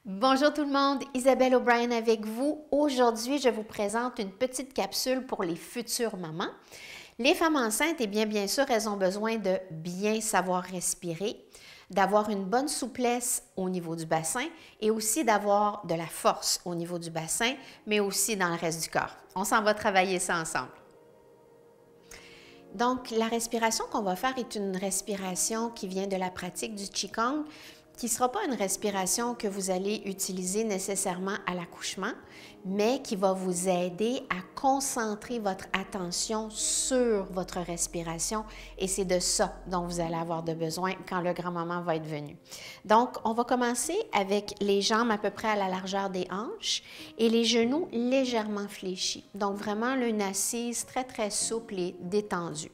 Bonjour tout le monde, Isabelle O'Brien avec vous. Aujourd'hui, je vous présente une petite capsule pour les futures mamans. Les femmes enceintes, bien sûr, elles ont besoin de bien savoir respirer, d'avoir une bonne souplesse au niveau du bassin et aussi d'avoir de la force au niveau du bassin, mais aussi dans le reste du corps. On s'en va travailler ça ensemble. Donc, la respiration qu'on va faire est une respiration qui vient de la pratique du Qigong, qui ne sera pas une respiration que vous allez utiliser nécessairement à l'accouchement, mais qui va vous aider à concentrer votre attention sur votre respiration et c'est de ça dont vous allez avoir besoin quand le grand-maman va être venu. Donc, on va commencer avec les jambes à peu près à la largeur des hanches et les genoux légèrement fléchis. Donc, vraiment une assise très souple et détendue.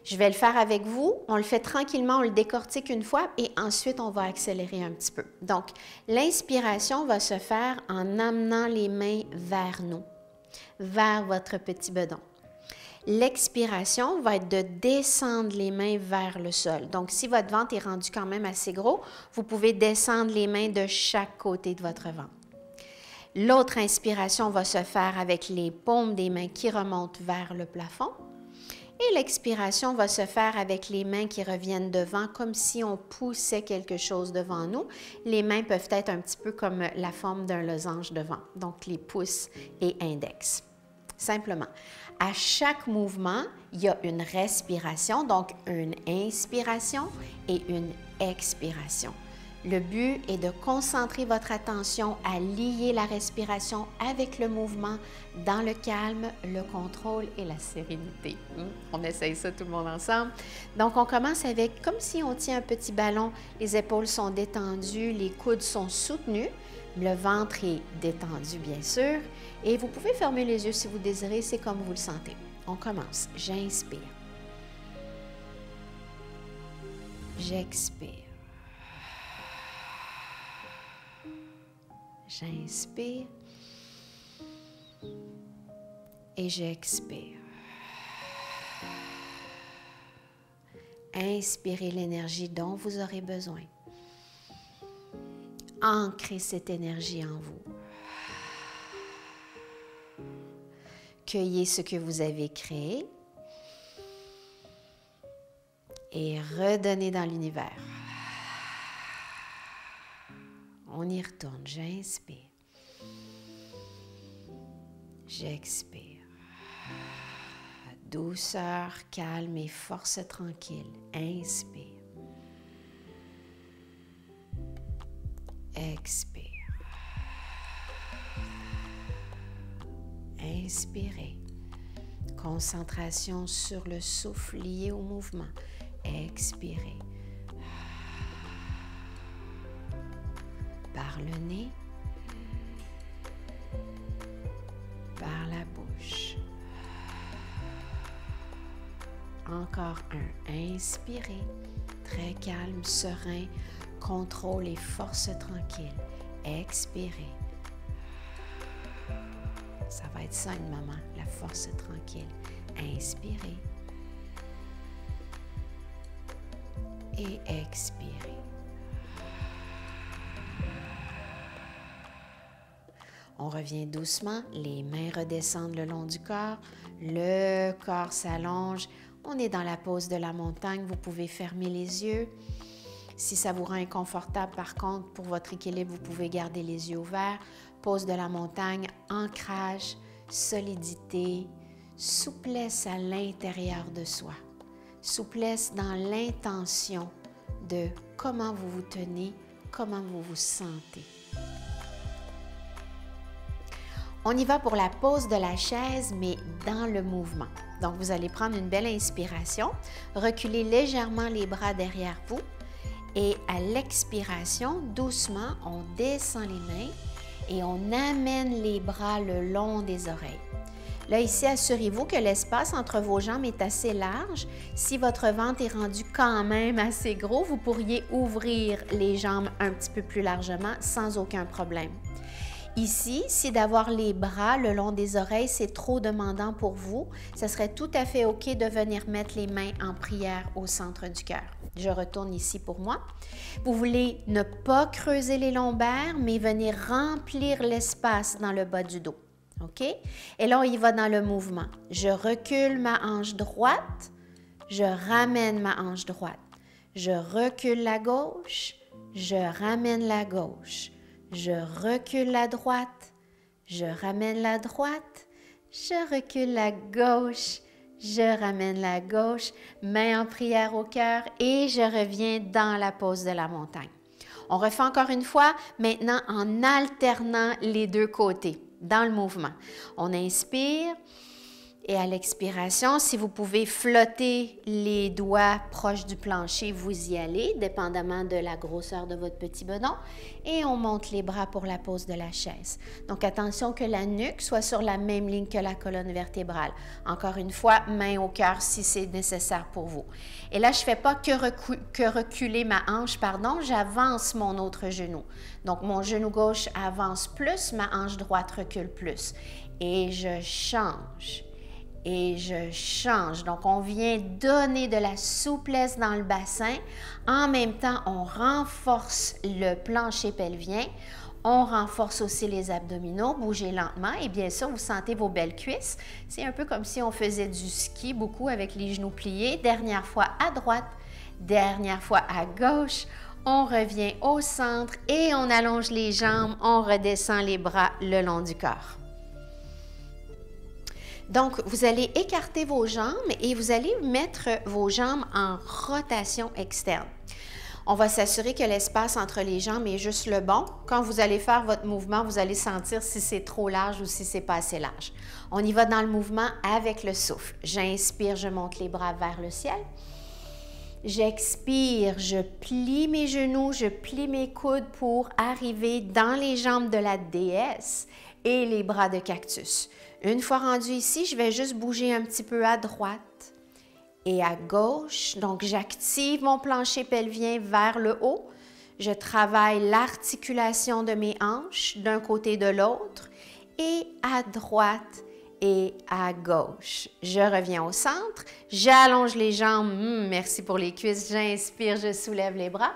Je vais le faire avec vous. On le fait tranquillement, on le décortique une fois et ensuite, on va accélérer un petit peu. Donc, l'inspiration va se faire en amenant les mains vers nous, vers votre petit bedon. L'expiration va être de descendre les mains vers le sol. Donc, si votre ventre est rendu quand même assez gros, vous pouvez descendre les mains de chaque côté de votre ventre. L'autre inspiration va se faire avec les paumes des mains qui remontent vers le plafond. Et l'expiration va se faire avec les mains qui reviennent devant, comme si on poussait quelque chose devant nous. Les mains peuvent être un petit peu comme la forme d'un losange devant, donc les pouces et index. Simplement, à chaque mouvement, il y a une respiration, donc une inspiration et une expiration. Le but est de concentrer votre attention à lier la respiration avec le mouvement dans le calme, le contrôle et la sérénité. On essaye ça tout le monde ensemble. Donc, on commence avec comme si on tient un petit ballon. Les épaules sont détendues, les coudes sont soutenus, le ventre est détendu bien sûr. Et vous pouvez fermer les yeux si vous désirez, c'est comme vous le sentez. On commence. J'inspire. J'expire. J'inspire et j'expire. Inspirez l'énergie dont vous aurez besoin. Ancrez cette énergie en vous. Cueillez ce que vous avez créé et redonnez dans l'univers. On y retourne. J'inspire. J'expire. Douceur, calme et force tranquille. Inspire. Expire. Inspirez. Concentration sur le souffle lié au mouvement. Expirez. Par le nez, par la bouche. Encore un. Inspirez, très calme, serein, contrôle et force tranquille. Expirez. Ça va être ça une maman, la force tranquille. Inspirez. Et expirez. On revient doucement, les mains redescendent le long du corps, le corps s'allonge. On est dans la pose de la montagne, vous pouvez fermer les yeux. Si ça vous rend inconfortable, par contre, pour votre équilibre, vous pouvez garder les yeux ouverts. Pose de la montagne, ancrage, solidité, souplesse à l'intérieur de soi. Souplesse dans l'intention de comment vous vous tenez, comment vous vous sentez. On y va pour la pose de la chaise, mais dans le mouvement. Donc, vous allez prendre une belle inspiration, reculer légèrement les bras derrière vous et à l'expiration, doucement, on descend les mains et on amène les bras le long des oreilles. Là, ici, assurez-vous que l'espace entre vos jambes est assez large. Si votre ventre est rendu quand même assez gros, vous pourriez ouvrir les jambes un petit peu plus largement sans aucun problème. Ici, si d'avoir les bras le long des oreilles, c'est trop demandant pour vous, ce serait tout à fait OK de venir mettre les mains en prière au centre du cœur. Je retourne ici pour moi. Vous voulez ne pas creuser les lombaires, mais venir remplir l'espace dans le bas du dos. OK? Et là, on y va dans le mouvement. Je recule ma hanche droite, je ramène ma hanche droite. Je recule la gauche, je ramène la gauche. Je recule la droite, je ramène la droite, je recule la gauche, je ramène la gauche, main en prière au cœur et je reviens dans la pose de la montagne. On refait encore une fois, maintenant en alternant les deux côtés dans le mouvement. On inspire. Et à l'expiration, si vous pouvez flotter les doigts proches du plancher, vous y allez, dépendamment de la grosseur de votre petit bedon. Et on monte les bras pour la pose de la chaise. Donc, attention que la nuque soit sur la même ligne que la colonne vertébrale. Encore une fois, main au cœur si c'est nécessaire pour vous. Et là, je ne fais pas que reculer ma hanche, j'avance mon autre genou. Donc, mon genou gauche avance plus, ma hanche droite recule plus. Et je change. Et je change. Donc, on vient donner de la souplesse dans le bassin. En même temps, on renforce le plancher pelvien. On renforce aussi les abdominaux. Bougez lentement. Et bien sûr, vous sentez vos belles cuisses. C'est un peu comme si on faisait du ski, beaucoup avec les genoux pliés. Dernière fois à droite, dernière fois à gauche. On revient au centre et on allonge les jambes. On redescend les bras le long du corps. Donc, vous allez écarter vos jambes et vous allez mettre vos jambes en rotation externe. On va s'assurer que l'espace entre les jambes est juste le bon. Quand vous allez faire votre mouvement, vous allez sentir si c'est trop large ou si c'est pas assez large. On y va dans le mouvement avec le souffle. J'inspire, je monte les bras vers le ciel. J'expire, je plie mes genoux, je plie mes coudes pour arriver dans les jambes de la déesse et les bras de cactus. Une fois rendu ici, je vais juste bouger un petit peu à droite et à gauche. Donc, j'active mon plancher pelvien vers le haut. Je travaille l'articulation de mes hanches d'un côté de l'autre et à droite et à gauche. Je reviens au centre. J'allonge les jambes. Merci pour les cuisses. J'inspire, je soulève les bras.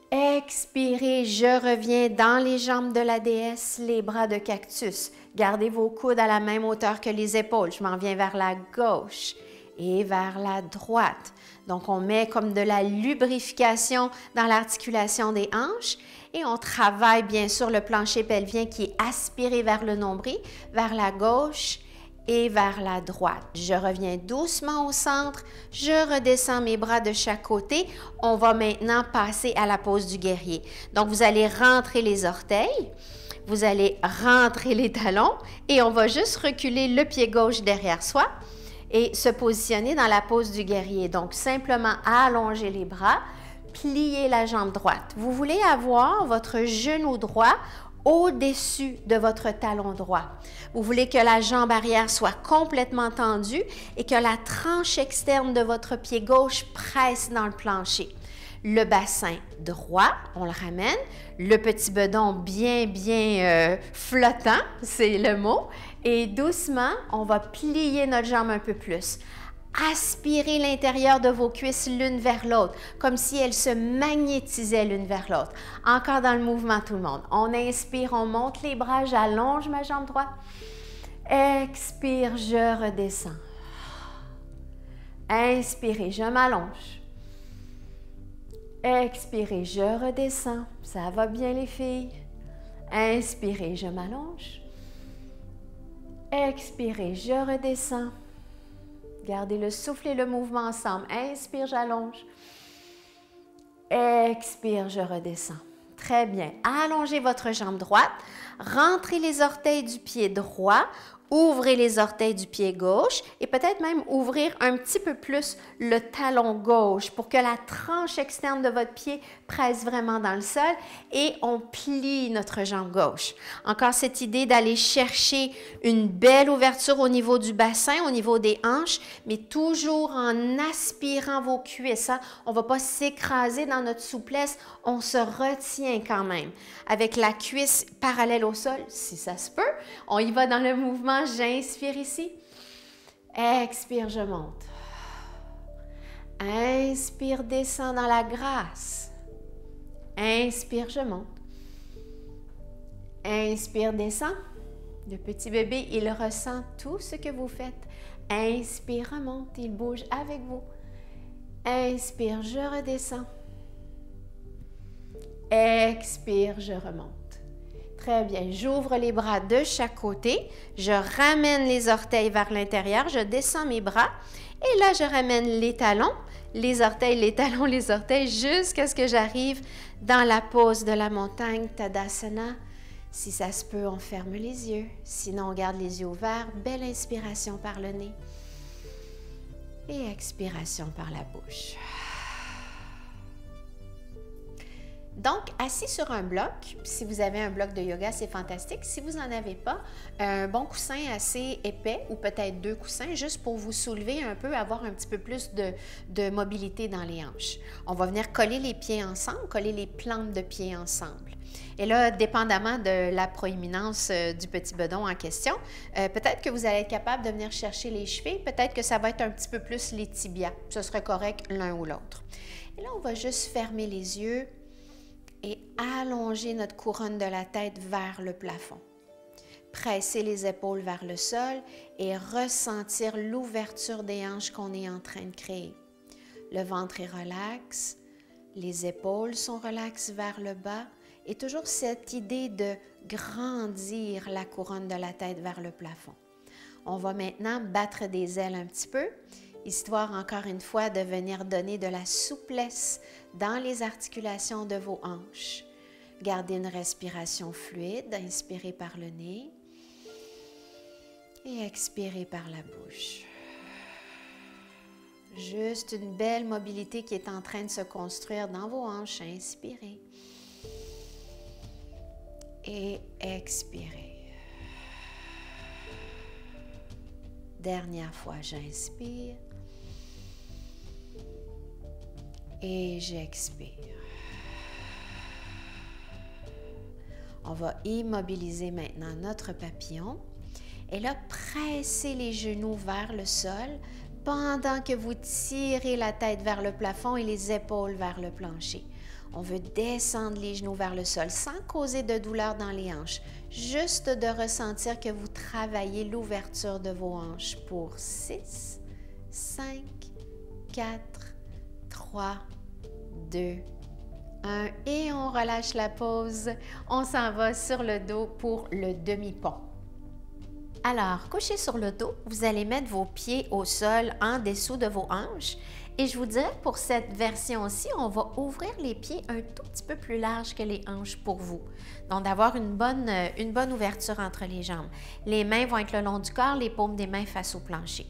Expirez, je reviens dans les jambes de la déesse, les bras de cactus. Gardez vos coudes à la même hauteur que les épaules. Je m'en viens vers la gauche et vers la droite. Donc, on met comme de la lubrification dans l'articulation des hanches et on travaille bien sûr le plancher pelvien qui est aspiré vers le nombril, vers la gauche et vers la droite. Je reviens doucement au centre, je redescends mes bras de chaque côté. On va maintenant passer à la pose du guerrier. Donc, vous allez rentrer les orteils, vous allez rentrer les talons et on va juste reculer le pied gauche derrière soi et se positionner dans la pose du guerrier. Donc, simplement allonger les bras, plier la jambe droite. Vous voulez avoir votre genou droit au-dessus de votre talon droit. Vous voulez que la jambe arrière soit complètement tendue et que la tranche externe de votre pied gauche presse dans le plancher. Le bassin droit, on le ramène. Le petit bedon bien flottant, c'est le mot. Et doucement, on va plier notre jambe un peu plus. Aspirez l'intérieur de vos cuisses l'une vers l'autre, comme si elles se magnétisaient l'une vers l'autre. Encore dans le mouvement, tout le monde. On inspire, on monte les bras, j'allonge ma jambe droite. Expire, je redescends. Inspirez, je m'allonge. Expirez, je redescends. Ça va bien les filles. Inspirez, je m'allonge. Expirez, je redescends. Gardez le souffle et le mouvement ensemble. Inspire, j'allonge. Expire, je redescends. Très bien. Allongez votre jambe droite. Rentrez les orteils du pied droit ouvrez les orteils du pied gauche et peut-être même ouvrir un petit peu plus le talon gauche pour que la tranche externe de votre pied presse vraiment dans le sol et on plie notre jambe gauche. Encore cette idée d'aller chercher une belle ouverture au niveau du bassin, au niveau des hanches, mais toujours en aspirant vos cuisses. Hein? On ne va pas s'écraser dans notre souplesse, on se retient quand même. Avec la cuisse parallèle au sol, si ça se peut, on y va dans le mouvement. J'inspire ici. Expire, je monte. Inspire, descends dans la grâce. Inspire, je monte. Inspire, descends. Le petit bébé, il ressent tout ce que vous faites. Inspire, remonte, il bouge avec vous. Inspire, je redescends. Expire, je remonte. Très bien, j'ouvre les bras de chaque côté, je ramène les orteils vers l'intérieur, je descends mes bras et là, je ramène les talons, les orteils jusqu'à ce que j'arrive dans la pose de la montagne Tadasana. Si ça se peut, on ferme les yeux, sinon on garde les yeux ouverts. Belle inspiration par le nez et expiration par la bouche. Donc, assis sur un bloc, si vous avez un bloc de yoga, c'est fantastique. Si vous n'en avez pas, un bon coussin assez épais ou peut-être 2 coussins juste pour vous soulever un peu, avoir un petit peu plus de mobilité dans les hanches. On va venir coller les pieds ensemble, coller les plantes de pieds ensemble. Et là, dépendamment de la proéminence du petit bedon en question, peut-être que vous allez être capable de venir chercher les chevilles, peut-être que ça va être un petit peu plus les tibias. Ce serait correct l'un ou l'autre. Et là, on va juste fermer les yeux et allonger notre couronne de la tête vers le plafond. Presser les épaules vers le sol et ressentir l'ouverture des hanches qu'on est en train de créer. Le ventre est relax, les épaules sont relaxes vers le bas et toujours cette idée de grandir la couronne de la tête vers le plafond. On va maintenant battre des ailes un petit peu, histoire encore une fois de venir donner de la souplesse dans les articulations de vos hanches. Gardez une respiration fluide, inspirez par le nez et expirez par la bouche. Juste une belle mobilité qui est en train de se construire dans vos hanches. Inspirez et expirez. Dernière fois, j'inspire et j'expire. On va immobiliser maintenant notre papillon et là, pressez les genoux vers le sol pendant que vous tirez la tête vers le plafond et les épaules vers le plancher. On veut descendre les genoux vers le sol sans causer de douleur dans les hanches, juste de ressentir que vous travaillez l'ouverture de vos hanches pour 6, 5, 4, 3, 2, 1 et on relâche la pause. On s'en va sur le dos pour le demi-pont. Alors, couché sur le dos, vous allez mettre vos pieds au sol en dessous de vos hanches. Et je vous dirais que pour cette version-ci, on va ouvrir les pieds un tout petit peu plus large que les hanches pour vous. Donc, d'avoir une bonne ouverture entre les jambes. Les mains vont être le long du corps, les paumes des mains face au plancher.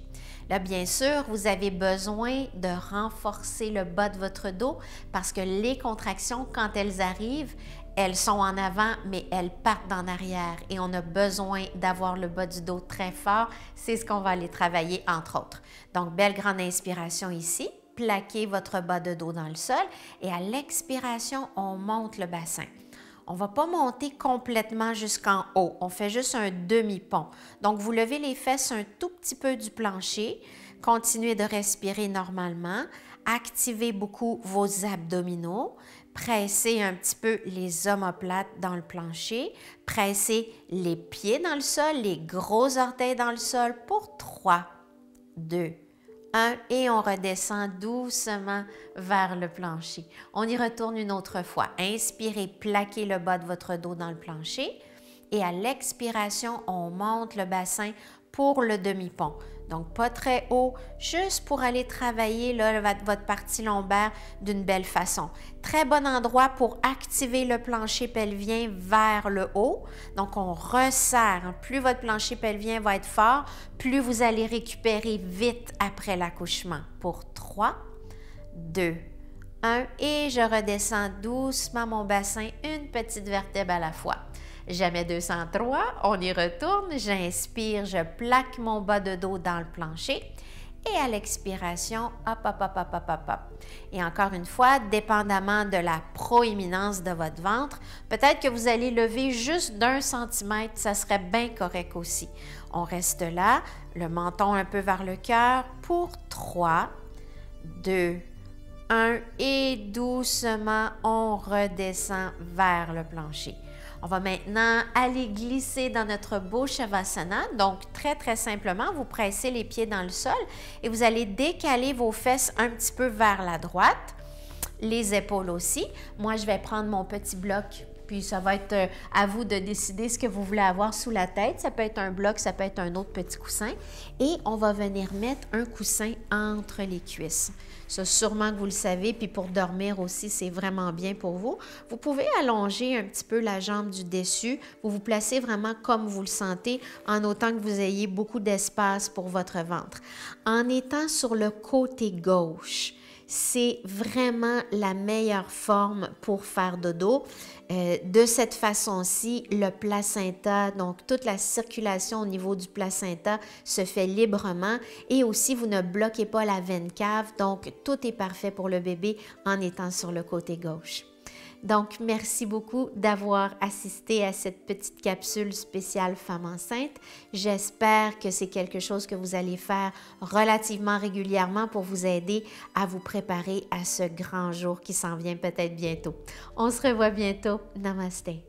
Là, bien sûr, vous avez besoin de renforcer le bas de votre dos parce que les contractions, quand elles arrivent, elles sont en avant, mais elles partent en arrière et on a besoin d'avoir le bas du dos très fort. C'est ce qu'on va aller travailler, entre autres. Donc, belle grande inspiration ici. Plaquez votre bas de dos dans le sol et à l'expiration, on monte le bassin. On ne va pas monter complètement jusqu'en haut. On fait juste un demi-pont. Donc, vous levez les fesses un tout petit peu du plancher. Continuez de respirer normalement. Activez beaucoup vos abdominaux. Pressez un petit peu les omoplates dans le plancher. Pressez les pieds dans le sol, les gros orteils dans le sol pour 3, 2, 1 et on redescend doucement vers le plancher. On y retourne une autre fois. Inspirez, plaquez le bas de votre dos dans le plancher et à l'expiration, on monte le bassin pour le demi-pont. Donc, pas très haut, juste pour aller travailler là, votre partie lombaire d'une belle façon. Très bon endroit pour activer le plancher pelvien vers le haut. Donc, on resserre. Plus votre plancher pelvien va être fort, plus vous allez récupérer vite après l'accouchement. Pour 3, 2, 1 et je redescends doucement mon bassin, une petite vertèbre à la fois. Jamais 203, on y retourne, j'inspire, je plaque mon bas de dos dans le plancher et à l'expiration, hop, hop, hop, hop, hop, hop, hop. Et encore une fois, dépendamment de la proéminence de votre ventre, peut-être que vous allez lever juste d'1 centimètre, ça serait bien correct aussi. On reste là, le menton un peu vers le cœur pour 3, 2, 1 et doucement, on redescend vers le plancher. On va maintenant aller glisser dans notre beau Shavasana. Donc, très, très simplement, vous pressez les pieds dans le sol et vous allez décaler vos fesses un petit peu vers la droite, les épaules aussi. Moi, je vais prendre mon petit bloc, puis ça va être à vous de décider ce que vous voulez avoir sous la tête. Ça peut être un bloc, ça peut être un autre petit coussin. Et on va venir mettre un coussin entre les cuisses. Ça, sûrement que vous le savez, puis pour dormir aussi, c'est vraiment bien pour vous. Vous pouvez allonger un petit peu la jambe du dessus. Vous vous placez vraiment comme vous le sentez, en autant que vous ayez beaucoup d'espace pour votre ventre. En étant sur le côté gauche, c'est vraiment la meilleure forme pour faire dodo. De cette façon-ci, le placenta, donc toute la circulation au niveau du placenta se fait librement et aussi vous ne bloquez pas la veine cave, donc tout est parfait pour le bébé en étant sur le côté gauche. Donc, merci beaucoup d'avoir assisté à cette petite capsule spéciale femme enceinte. J'espère que c'est quelque chose que vous allez faire relativement régulièrement pour vous aider à vous préparer à ce grand jour qui s'en vient peut-être bientôt. On se revoit bientôt. Namasté.